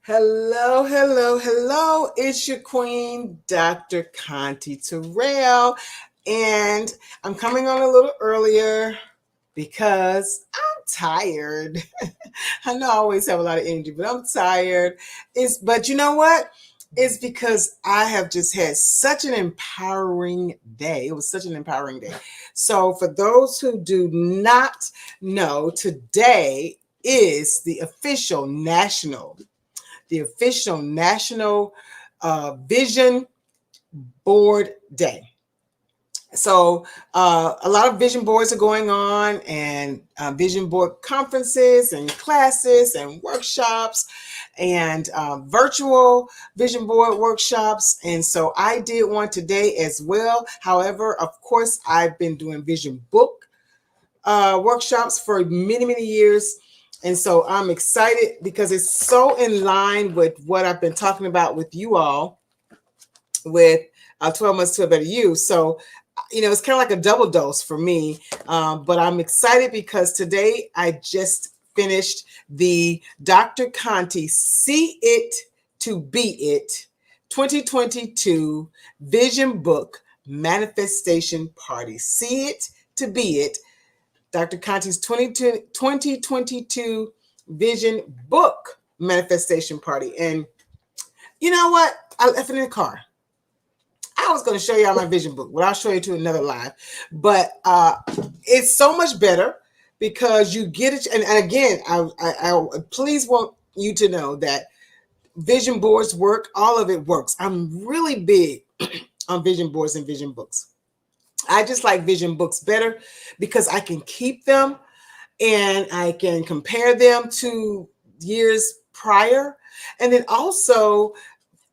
Hello, hello, hello. It's your queen, Dr. Conti Terrell. And I'm coming on a little earlier because I'm tired. I know I always have a lot of energy, but I'm tired. But you know what? It's because I have just had such an empowering day. It was such an empowering day. So, for those who do not know, today is the official National Vision Board Day. So a lot of vision boards are going on, and vision board conferences and classes and workshops and virtual vision board workshops. And so I did one today as well. However, of course, I've been doing vision book workshops for many, many years. And so I'm excited because it's so in line with what I've been talking about with you all with 12 months to a better you. So, it's kind of like a double dose for me. But I'm excited because today I just finished the Dr. Conti See It to Be It 2022 Vision Book Manifestation Party. See It to Be It. Dr. Conti's 2022 Vision Book Manifestation Party. And you know what? I left it in the car. I was going to show y'all my vision book, but I'll show you to another live. But it's so much better because you get it. And again, I please want you to know that vision boards work. All of it works. I'm really big on vision boards and vision books. I just like vision books better because I can keep them and I can compare them to years prior. And then also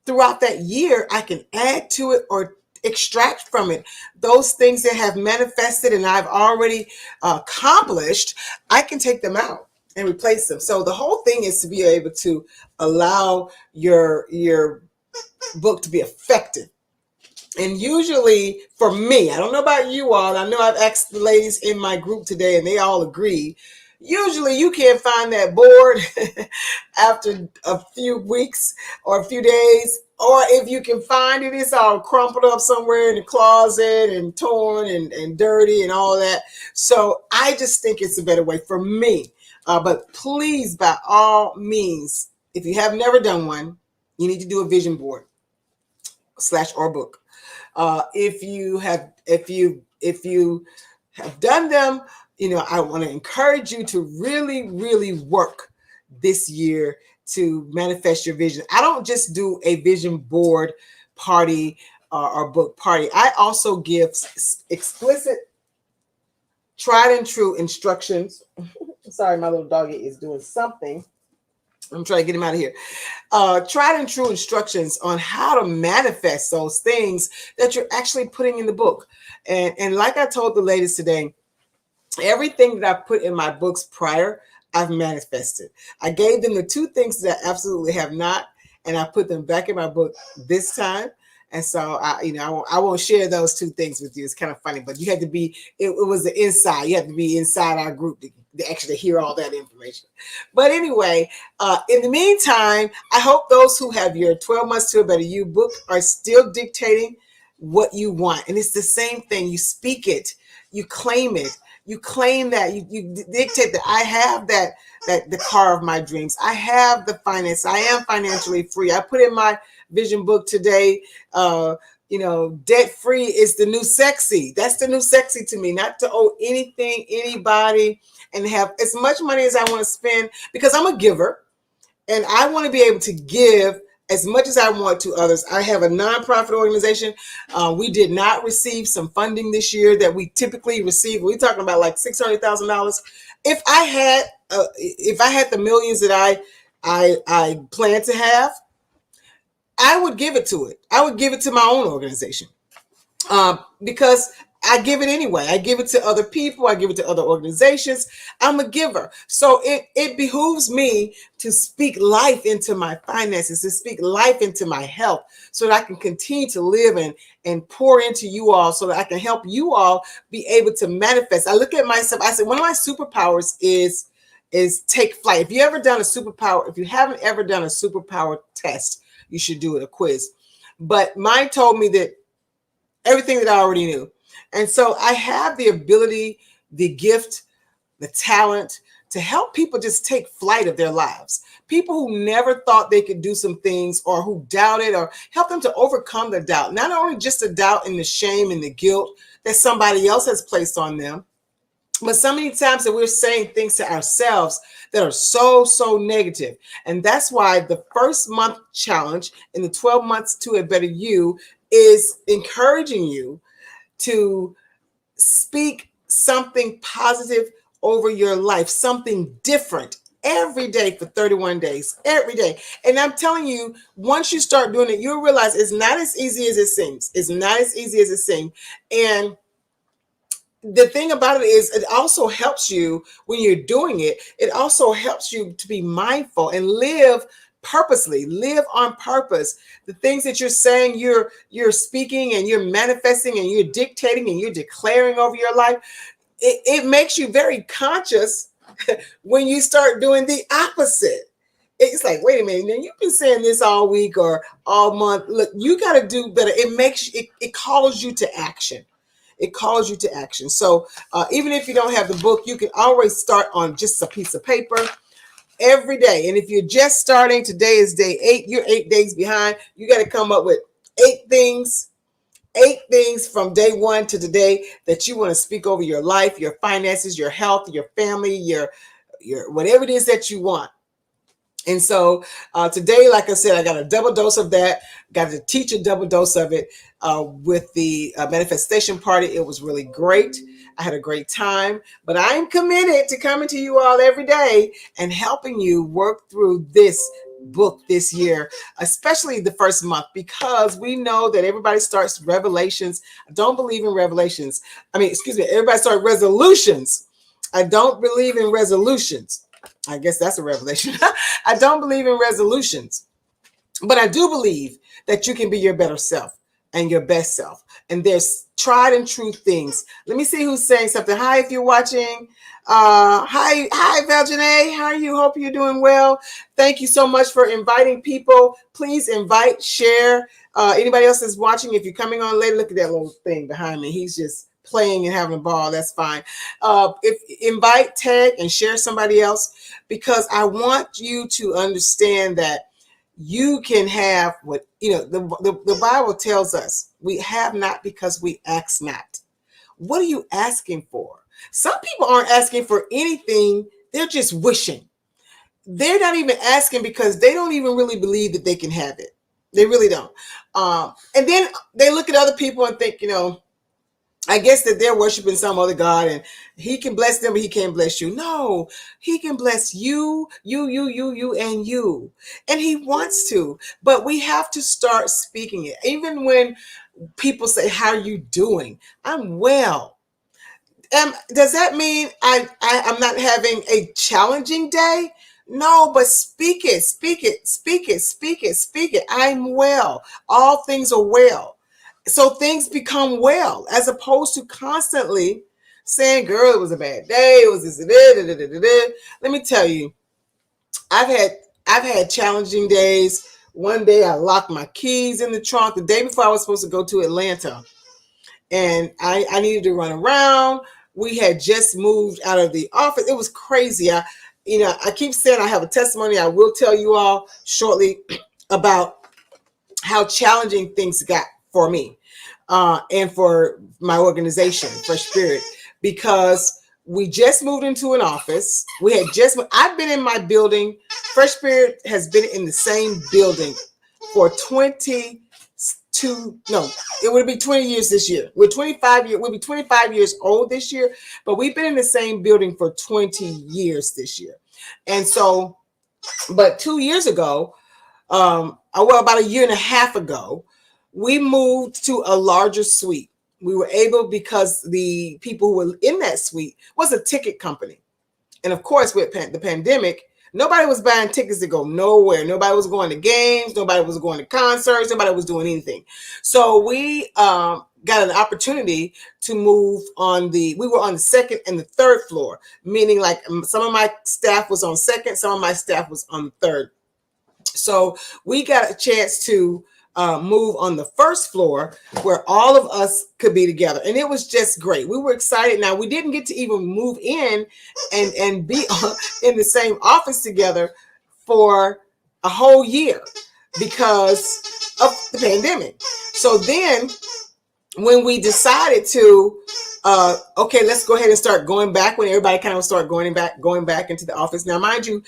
throughout that year, I can add to it or extract from it those things that have manifested and I've already accomplished. I can take them out and replace them. So the whole thing is to be able to allow your book to be effective. And usually for me, I don't know about you all. I know I've asked the ladies in my group today and they all agree. Usually you can't find that board after a few weeks or a few days. Or if you can find it, it's all crumpled up somewhere in the closet and torn and dirty and all that. So I just think it's a better way for me. But please, by all means, if you have never done one, you need to do a vision board / or book. If you have done them, I want to encourage you to really, really work this year to manifest your vision. I don't just do a vision board party or book party. I also give explicit, tried and true instructions. Sorry, my little doggy is doing something. I'm trying to get him out of here. Tried and true instructions on how to manifest those things that you're actually putting in the book. And like I told the ladies today, everything that I put in my books prior, I've manifested. I gave them the two things that I absolutely have not, and I put them back in my book this time. And so I won't share those two things with you. It's kind of funny, but you had to be, it was the inside. You had to be inside our group to actually hear all that information. But anyway, in the meantime, I hope those who have your 12 months to a better you book are still dictating what you want. And it's the same thing. You speak it, you claim it. You claim that you dictate that I have that the car of my dreams. I have the finance. I am financially free. I put in my vision book today, debt free is the new sexy. That's the new sexy to me, not to owe anything, anybody, and have as much money as I want to spend because I'm a giver and I want to be able to give as much as I want to others. I have a nonprofit organization. We did not receive some funding this year that we typically receive. We're talking about like $600,000. If I had the millions that I plan to have, I would give it to it. I would give it to my own organization because I give it anyway. I give it to other people. I give it to other organizations. I'm a giver. So it behooves me to speak life into my finances, to speak life into my health so that I can continue to live and pour into you all so that I can help you all be able to manifest. I look at myself. I said, one of my superpowers is is take flight. If you haven't done a superpower, if you haven't ever done a superpower test, you should do it, a quiz. But mine told me that everything that I already knew. And so I have the ability, the gift, the talent to help people just take flight of their lives. People who never thought they could do some things, or who doubted, or help them to overcome the doubt. Not only just the doubt and the shame and the guilt that somebody else has placed on them, but so many times that we're saying things to ourselves that are so, so negative. And that's why the first month challenge in the 12 months to a better you is encouraging you to speak something positive over your life, something different every day for 31 days, every day. And I'm telling you, once you start doing it, you'll realize it's not as easy as it seems. It's not as easy as it seems. And the thing about it is, it also helps you when you're doing it. It also helps you to be mindful and live purposely, live on purpose. The things that you're saying, you're speaking and you're manifesting and you're dictating and you're declaring over your life. It makes you very conscious when you start doing the opposite. It's like, wait a minute, now you've been saying this all week or all month. Look, you got to do better. It calls you to action. It calls you to action. So even if you don't have the book, you can always start on just a piece of paper every day. And if you're just starting, today is day 8, you're 8 days behind. You got to come up with 8 things from day 1 to today that you want to speak over your life, your finances, your health, your family, your whatever it is that you want. And so today, like I said, I got a double dose of that. Got to teach a double dose of it with the manifestation party. It was really great. I had a great time. But I am committed to coming to you all every day and helping you work through this book this year, especially the first month, because we know that everybody starts revelations. I don't believe in revelations. Everybody starts resolutions. I don't believe in resolutions. I guess that's a revelation. I don't believe in resolutions, but I do believe that you can be your better self and your best self. And there's tried and true things. Let me see who's saying something. Hi, if you're watching. Hi, Valjanae. How are you? Hope you're doing well. Thank you so much for inviting people. Please invite, share. Anybody else is watching, if you're coming on later, look at that little thing behind me. He's just playing and having a ball. That's fine. If invite, tag, and share somebody else, because I want you to understand that you can have what, the Bible tells us, we have not because we ask not. What are you asking for? Some people aren't asking for anything. They're just wishing. They're not even asking because they don't even really believe that they can have it. They really don't. And then they look at other people and think, I guess that they're worshiping some other God and he can bless them, but he can't bless you. No, he can bless you, and you. And he wants to, but we have to start speaking it. Even when people say, how are you doing? I'm well. Does that mean I'm not having a challenging day? No, but speak it. I'm well. All things are well. So things become well, as opposed to constantly saying, girl, it was a bad day. It was this. Let me tell you, I've had challenging days. One day I locked my keys in the trunk the day before I was supposed to go to Atlanta. And I needed to run around. We had just moved out of the office. It was crazy. I keep saying I have a testimony. I will tell you all shortly about how challenging things got for me and for my organization, Fresh Spirit, because we just moved into an office. I've been in my building. Fresh Spirit has been in the same building for it would be 20 years this year. We'll be 25 years old this year, but we've been in the same building for 20 years this year. And so, but 2 years ago, about a year and a half ago, we moved to a larger suite. We were able, because the people who were in that suite was a ticket company. And of course, with the pandemic, nobody was buying tickets to go nowhere. Nobody was going to games. Nobody was going to concerts. Nobody was doing anything. So we got an opportunity to move we were on the second and the third floor, meaning like some of my staff was on second, some of my staff was on third. So we got a chance to move on the first floor where all of us could be together. And it was just great. We were excited. Now, we didn't get to even move in and be in the same office together for a whole year because of the pandemic. So then when we decided to, okay, let's go ahead and start going back, when everybody kind of started going back into the office. Now, mind you,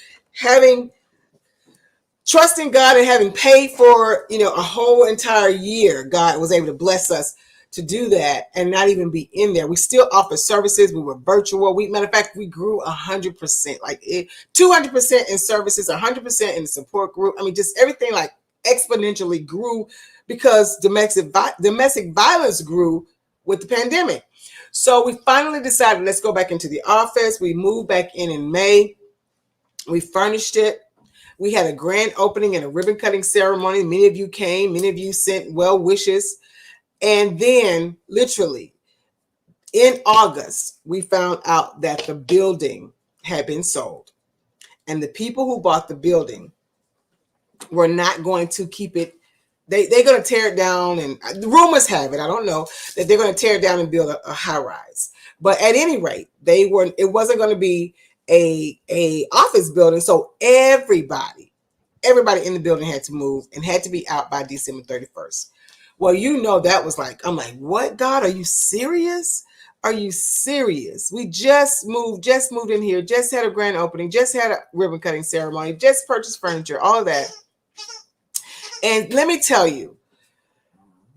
trusting God and having paid for, a whole entire year, God was able to bless us to do that and not even be in there. We still offer services. We were virtual. Matter of fact, we grew 100%, 200% in services, 100% in the support group. I mean, just everything like exponentially grew because domestic violence grew with the pandemic. So we finally decided, let's go back into the office. We moved back in May. We furnished it. We had a grand opening and a ribbon cutting ceremony. Many of you came. Many of you sent well wishes. And then literally in August, we found out that the building had been sold. And the people who bought the building were not going to keep it. They're going to tear it down. And the rumors have it, I don't know, that they're going to tear it down and build a high rise. But at any rate, it wasn't going to be a office building. So everybody in the building had to move and had to be out by December 31st. Well, that was I'm like, what, God, are you serious? Are you serious? We just moved in here, just had a grand opening, just had a ribbon cutting ceremony, just purchased furniture, all of that. And let me tell you,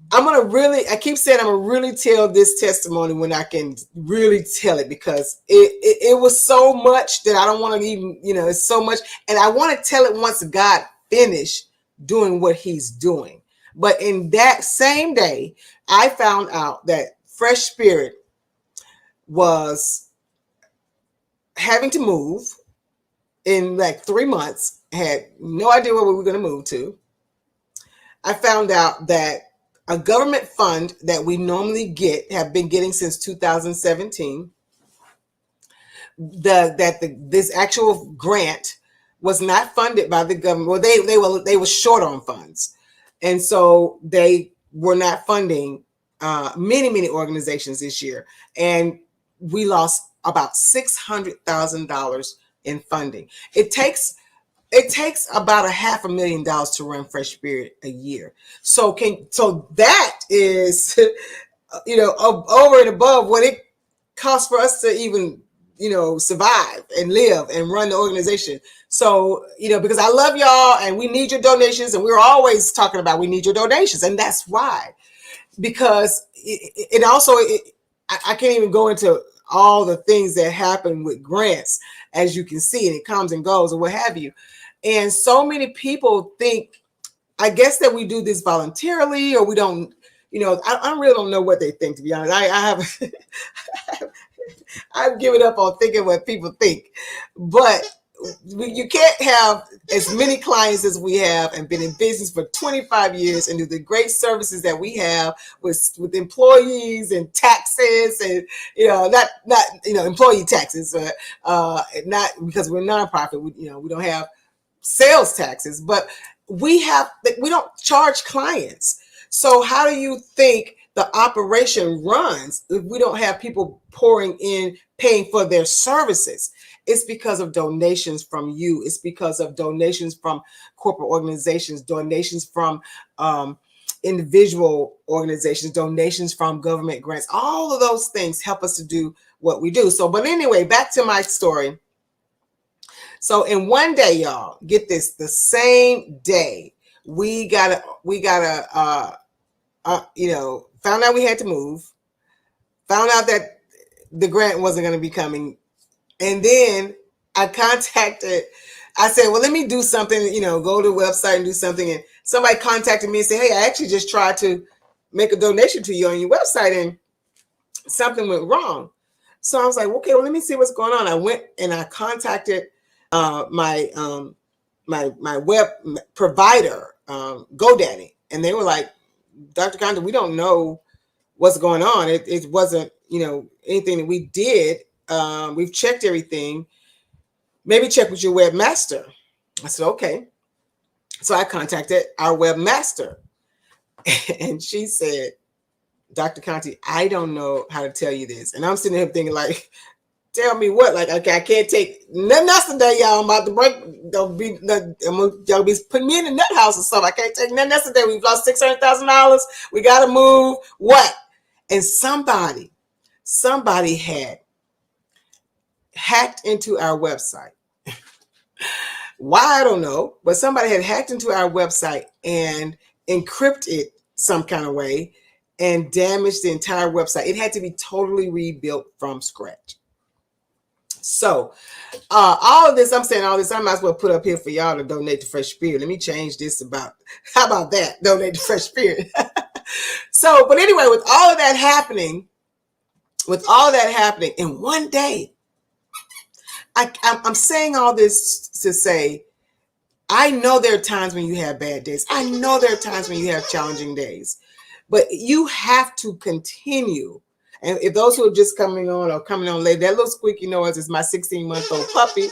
I keep saying I'm going to really tell this testimony when I can really tell it, because it was so much that I don't want to even, it's so much. And I want to tell it once God finished doing what he's doing. But in that same day, I found out that Fresh Spirit was having to move in 3 months, had no idea where we were going to move to. I found out that a government fund that we normally have been getting since 2017, this actual grant was not funded by the government. Well, they were short on funds, and so they were not funding many organizations this year, and we lost about $600,000 in funding. It takes about $500,000 to run Fresh Spirit a year. So that is, over and above what it costs for us to even, survive and live and run the organization. So, because I love y'all and we need your donations, and we're always talking about we need your donations. And that's why, because I can't even go into all the things that happen with grants, as you can see, and it comes and goes or what have you. And so many people think, I guess, that we do this voluntarily, or we don't, I really don't know what they think, to be honest. I've given up on thinking what people think, but you can't have as many clients as we have and been in business for 25 years and do the great services that we have with employees and taxes and, not employee taxes, not because we're nonprofit, we don't have sales taxes, but we don't charge clients. So how do you think the operation runs if we don't have people pouring in, paying for their services? It's because of donations from you. It's because of donations from corporate organizations, donations from individual organizations, donations from government grants. All of those things help us to do what we do. So, but anyway, back to my story. So in one day, y'all, get this, the same day, we got found out we had to move, found out that the grant wasn't going to be coming. And then I said, well, let me do something, go to the website and do something. And somebody contacted me and said, hey, I actually just tried to make a donation to you on your website and something went wrong. So I was like, okay, well, let me see what's going on. I went and I contacted my web provider, GoDaddy. And they were like, Dr. Condon, we don't know what's going on. It wasn't, anything that we did. We've checked everything. Maybe check with your webmaster. I said, okay. So I contacted our webmaster and she said, Dr. Conti, I don't know how to tell you this. And I'm sitting here thinking like, tell me what? Like, okay, I can't take nothing else today, y'all. I'm about to break. Y'all be putting me in the nut house or something. I can't take nothing else today. We've lost $600,000. We got to move. What? And somebody had hacked into our website. Why, I don't know, but somebody had hacked into our website and encrypted some kind of way and damaged the entire website. It had to be totally rebuilt from scratch. So all of this, I'm saying all this, I might as well put up here for y'all to donate to Fresh Spirit. Let me change this how about that? Donate to Fresh Spirit. So, but anyway, with all of that happening, in one day, I'm saying all this to say, I know there are times when you have bad days. I know there are times when you have challenging days, but you have to continue. And if those who are just coming on later, that little squeaky noise is my 16-month-old puppy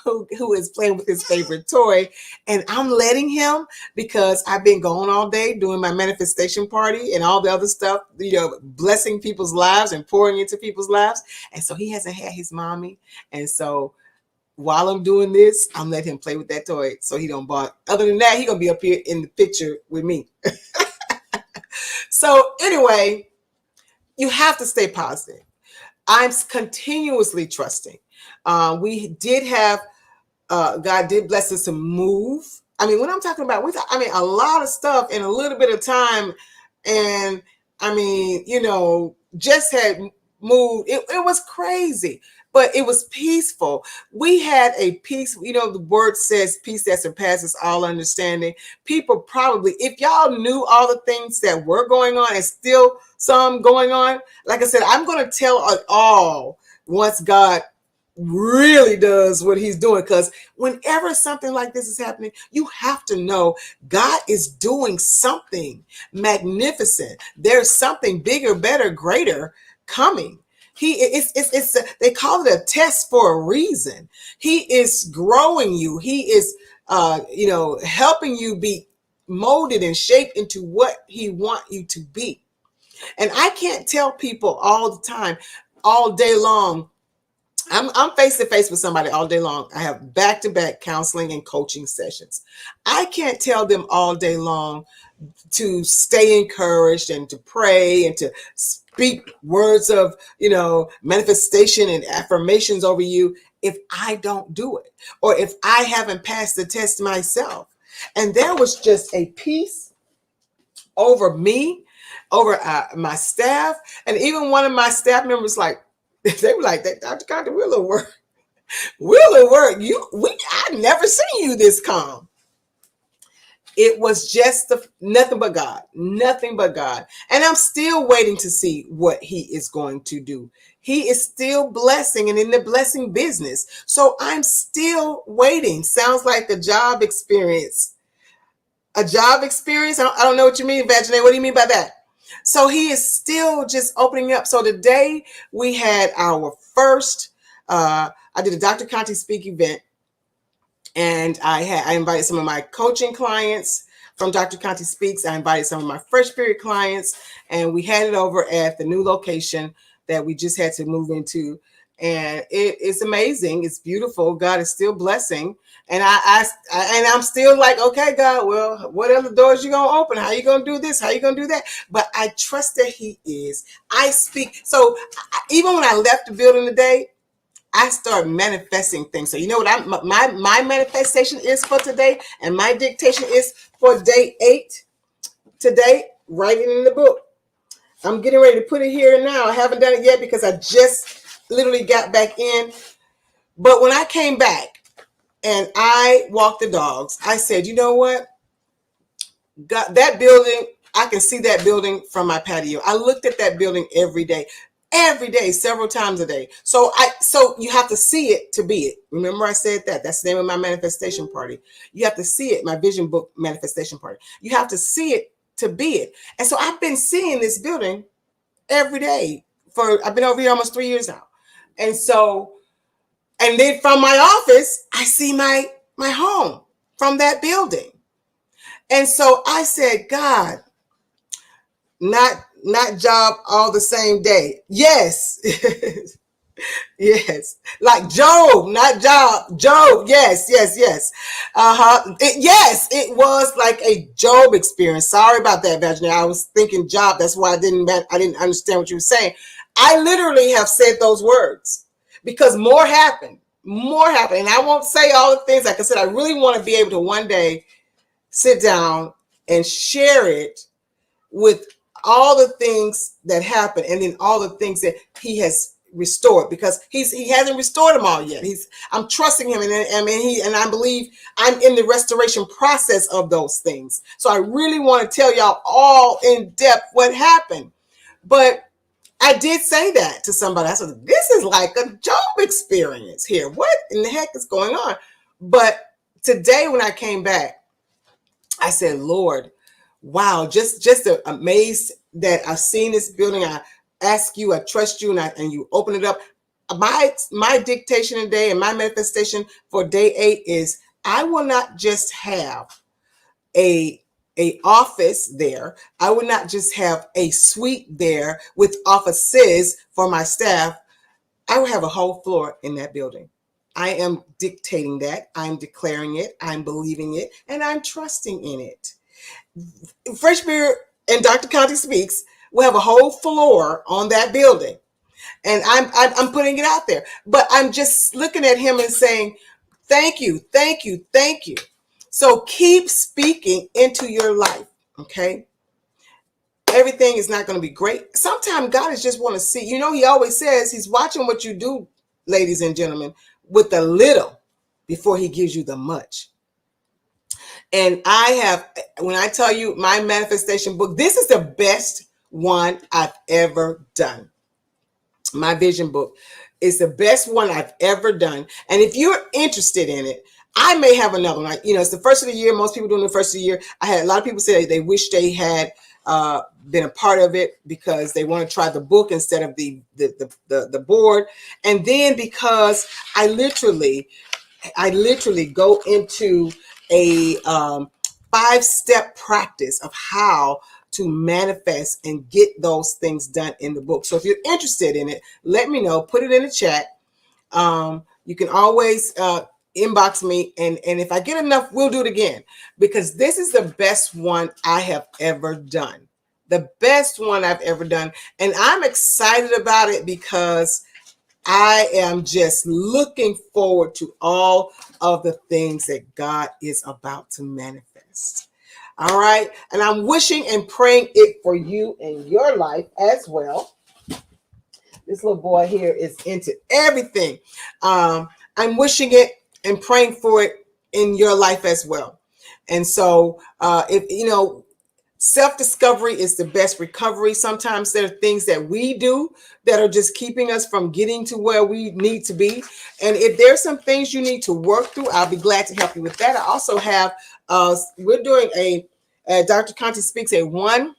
who is playing with his favorite toy. And I'm letting him, because I've been gone all day doing my manifestation party and all the other stuff, blessing people's lives and pouring into people's lives. And so he hasn't had his mommy. And so while I'm doing this, I'm letting him play with that toy so he don't bark. Other than that, he's going to be up here in the picture with me. So anyway, you have to stay positive. I'm continuously trusting. We did have, God did bless us to move. I mean, when I'm talking about, a lot of stuff in a little bit of time. And just had moved. It was crazy, but it was peaceful. We had a peace. The word says peace that surpasses all understanding. People probably, if y'all knew all the things that were going on and still some going on, like I said, I'm going to tell it all once God really does what he's doing. Because whenever something like this is happening, you have to know God is doing something magnificent. There's something bigger, better, greater coming. They call it a test for a reason. He is growing you. He is helping you be molded and shaped into what he wants you to be. And I can't tell people all the time, all day long. I'm face to face with somebody all day long. I have back-to-back counseling and coaching sessions. I can't tell them all day long to stay encouraged and to pray and to speak words of, manifestation and affirmations over you if I don't do it, or if I haven't passed the test myself. And there was just a peace over me, over my staff, and even one of my staff members, like, they were like, Dr. Conti, we're a little worried. I never seen you this calm. It was just nothing but God. And I'm still waiting to see what he is going to do. He is still blessing and in the blessing business. So I'm still waiting. Sounds like a job experience. A job experience? I don't know what you mean, Vaginae. What do you mean by that? So he is still just opening up. So today we had our first, I did a Dr. Conti Speak event, and I invited some of my coaching clients from Dr. Conti Speaks. I invited some of my Fresh Spirit clients, and we had it over at the new location that we just had to move into. And it's amazing. It's beautiful. God is still blessing. And I'm still like, okay, God, well, what other doors you going to open? How you going to do this? How you going to do that? But I trust that he is. I speak. So even when I left the building today, I start manifesting things. So you know what my manifestation is for today, and my dictation is for day 8 today, writing in the book. I'm getting ready to put it here now. I haven't done it yet because I just literally got back in. But when I came back and I walked the dogs, I said, you know what? God, that building, I can see that building from my patio. I looked at that building every day, several times a day. So you have to see it to be it. Remember I said that. That's the name of my manifestation party. You have to see it, my vision book manifestation party. You have to see it to be it. And so I've been seeing this building every day I've been over here almost 3 years now. And so, and then from my office, I see my home from that building. And so I said, God, not job all the same day. Yes. Yes, like Job, not Job. Job, yes, yes, yes. Yes, it was like a Job experience. Sorry about that, Virginia. I was thinking Job. That's why I didn't understand what you were saying. I literally have said those words because more happened. More happened. And I won't say all the things. Like I said, I really want to be able to one day sit down and share it with all the things that happened and then all the things that he has restored, because he hasn't restored them all yet. I'm trusting him, and I believe I'm in the restoration process of those things. So I really want to tell y'all all in depth what happened. But I did say that to somebody. I said, this is like a Job experience here. What in the heck is going on? But today when I came back, I said, Lord, wow, just amazed that I've seen this building. I ask you, I trust you, and you open it up. My dictation today and my manifestation for day 8 is I will not just have a office there. I will not just have a suite there with offices for my staff. I will have a whole floor in that building. I am dictating that. I'm declaring it. I'm believing it, and I'm trusting in it. Fresh Beer and Dr. Conti Speaks will have a whole floor on that building, and I'm putting it out there. But I'm just looking at him and saying, "Thank you, thank you, thank you." So keep speaking into your life, okay? Everything is not going to be great. Sometimes God is just want to see. You know, He always says He's watching what you do, ladies and gentlemen, with the little before He gives you the much. And when I tell you my manifestation book, this is the best one I've ever done. My vision book is the best one I've ever done. And if you're interested in it, I may have another one. It's the first of the year. Most people doing the first of the year. I had a lot of people say they wish they had been a part of it because they want to try the book instead of the board. And then because I literally go into a 5-step practice of how to manifest and get those things done in the book. So if you're interested in it, let me know. Put it in the chat. You can always inbox me, and if I get enough, we'll do it again, because this is the best one I have ever done. The best one I've ever done. And I'm excited about it because I am just looking forward to all of the things that God is about to manifest. All right. And I'm wishing and praying it for you in your life as well. This little boy here is into everything. I'm wishing it and praying for it in your life as well. And so, self-discovery is the best recovery. Sometimes there are things that we do that are just keeping us from getting to where we need to be. And if there's some things you need to work through, I'll be glad to help you with that. I also have, we're doing Dr. Conti Speaks, a $1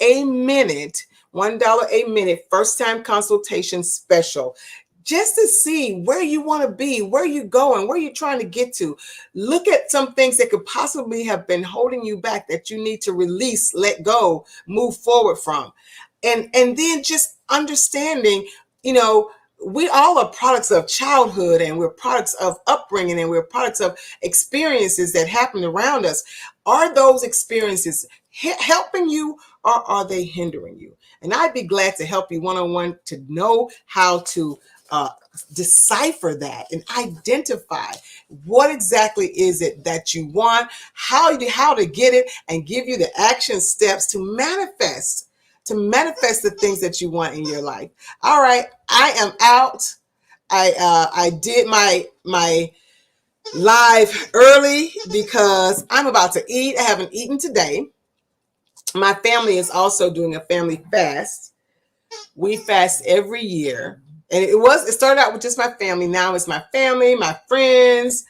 a minute, $1 a minute first-time consultation special, just to see where you want to be, where you're going, where you're trying to get to. Look at some things that could possibly have been holding you back that you need to release, let go, move forward from. And then just understanding, we all are products of childhood, and we're products of upbringing, and we're products of experiences that happen around us. Are those experiences helping you, or are they hindering you? And I'd be glad to help you one-on-one to know how to decipher that and identify what exactly is it that you want, how to get it, and give you the action steps to manifest the things that you want in your life. All right, I am out. I did my live early because I'm about to eat. I haven't eaten today. My family is also doing a family fast. We fast every year. And it started out with just my family. Now it's my family, my friends,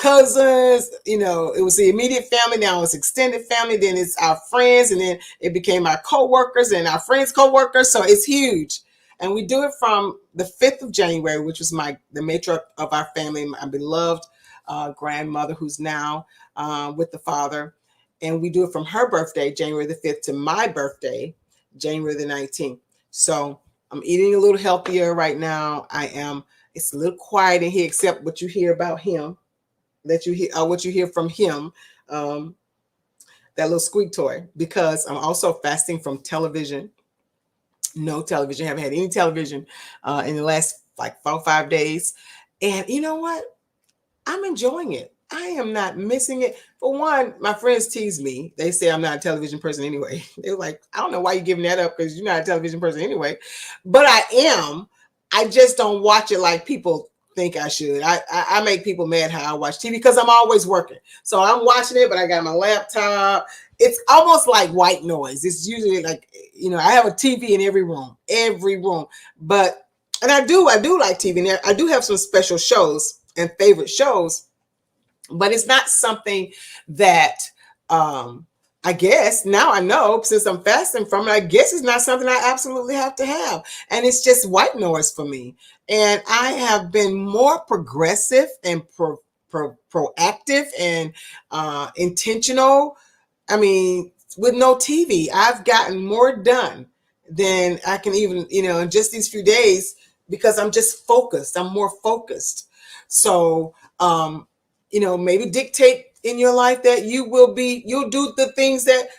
cousins, it was the immediate family. Now it's extended family. Then it's our friends. And then it became our co-workers and our friends' co-workers. So it's huge. And we do it from the 5th of January, which was the matriarch of our family, my beloved grandmother, who's now with the Father. And we do it from her birthday, January the 5th, to my birthday, January the 19th. So I'm eating a little healthier right now. It's a little quiet in here, except what you hear about him, what you hear from him, that little squeak toy, because I'm also fasting from television. No television. Haven't had any television in the last like 4 or 5 days. And you know what? I'm enjoying it. I am not missing it. For one, my friends tease me. They say I'm not a television person anyway. They're like, I don't know why you're giving that up, because you're not a television person anyway. But I am. I just don't watch it like people think I should. I make people mad how I watch TV, because I'm always working. So I'm watching it, but I got my laptop. It's almost like white noise. It's usually like, I have a TV in every room. And I do like TV. And I do have some special shows and favorite shows, but it's not something that I guess now I know, since I'm fasting from it, I guess it's not something I absolutely have to have. And it's just white noise for me. And I have been more progressive and proactive and intentional. I mean, with no TV, I've gotten more done than I can even, in just these few days, because I'm just focused. I'm more focused. So, maybe dictate in your life that you'll do the things that,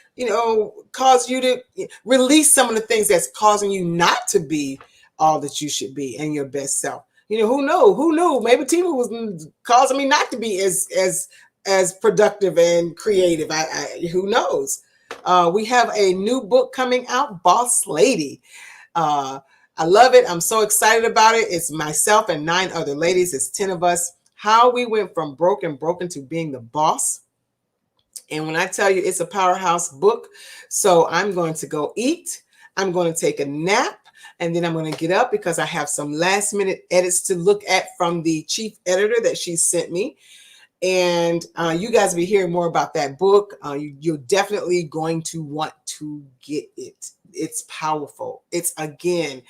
cause you to release some of the things that's causing you not to be all that you should be and your best self. Who knew? Maybe TV was causing me not to be as productive and creative. Who knows? We have a new book coming out, Boss Lady. I love it. I'm so excited about it. It's myself and 9 other ladies. It's 10 of us. How we went from broken to being the boss. And when I tell you, it's a powerhouse book. So I'm going to go eat. I'm going to take a nap. And then I'm going to get up, because I have some last minute edits to look at from the chief editor that she sent me. And you guys will be hearing more about that book. You're definitely going to want to get it. It's powerful. It's, again,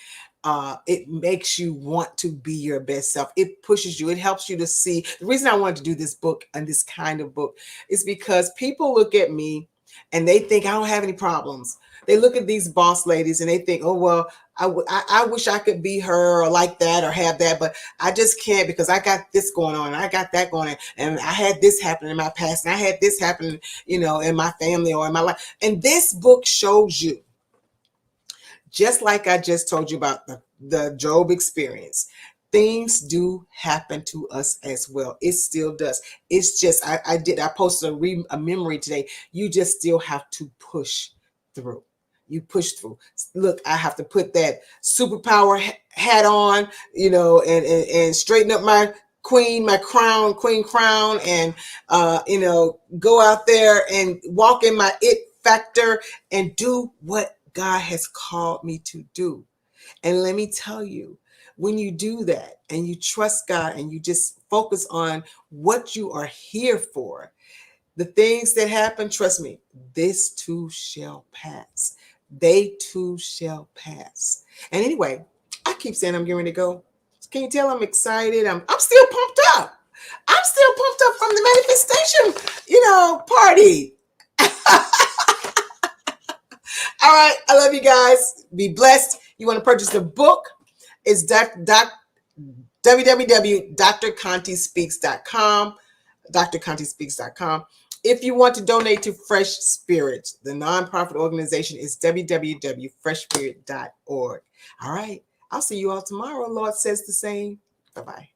it makes you want to be your best self. It pushes you. It helps you to see. The reason I wanted to do this book and this kind of book is because people look at me and they think I don't have any problems. They look at these boss ladies and they think, oh, well, I wish I could be her or like that or have that, but I just can't, because I got this going on and I got that going on, and I had this happen in my past, and I had this happen, in my family or in my life. And this book shows you, just like I just told you about the Job experience, things do happen to us as well. It still does. It's just, I posted a memory today. You just still have to push through. You push through. Look, I have to put that superpower hat on, and straighten up my queen crown, and go out there and walk in my it factor and do what God has called me to do. And let me tell you, when you do that and you trust God and you just focus on what you are here for, the things that happen, trust me, this too shall pass. They too shall pass. And anyway, I keep saying I'm getting ready to go. Can you tell I'm excited? I'm still pumped up. I'm still pumped up from the manifestation, party. All right. I love you guys. Be blessed. You want to purchase the book? It's www.drcontespeaks.com. drcontespeaks.com. If you want to donate to Fresh Spirits, the nonprofit organization is www.freshspirit.org. All right. I'll see you all tomorrow. Lord says the same. Bye-bye.